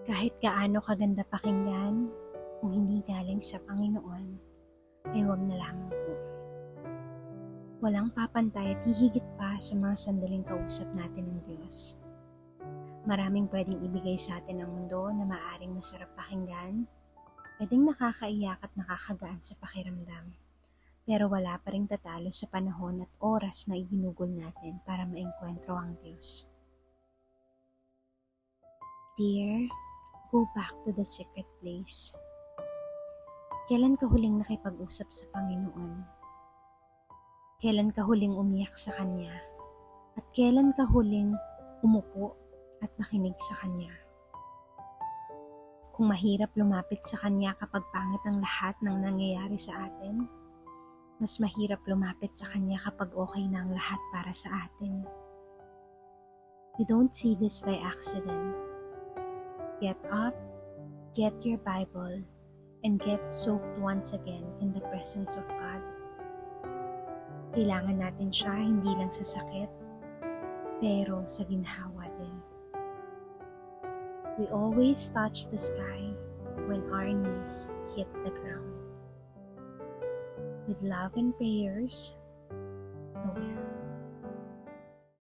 Kahit gaano kaganda pakinggan, kung hindi galing sa Panginoon, ay huwag na lamang po. Walang papantay at hihigit pa sa mga sandaling kausap natin ng Diyos. Maraming pwedeng ibigay sa atin ng mundo na maaring masarap pakinggan, pwedeng nakakaiyak at nakakagaan sa pakiramdam, pero wala pa ring tatalo sa panahon at oras na iginugol natin para maengkwentro ang Diyos. Dear, go back to the secret place. Kailan ka huling nakipag-usap sa Panginoon? Kailan ka huling umiyak sa Kanya? At kailan ka huling umupo at nakinig sa Kanya? Kung mahirap lumapit sa Kanya kapag pangit ang lahat ng nangyayari sa atin, mas mahirap lumapit sa Kanya kapag okay na ang lahat para sa atin. You don't see this by accident. Get up, get your Bible, and get soaked once again in the presence of God. Kailangan natin siya hindi lang sa sakit, pero sa ginhawa din. We always touch the sky when our knees hit the ground. With love and prayers, Noel.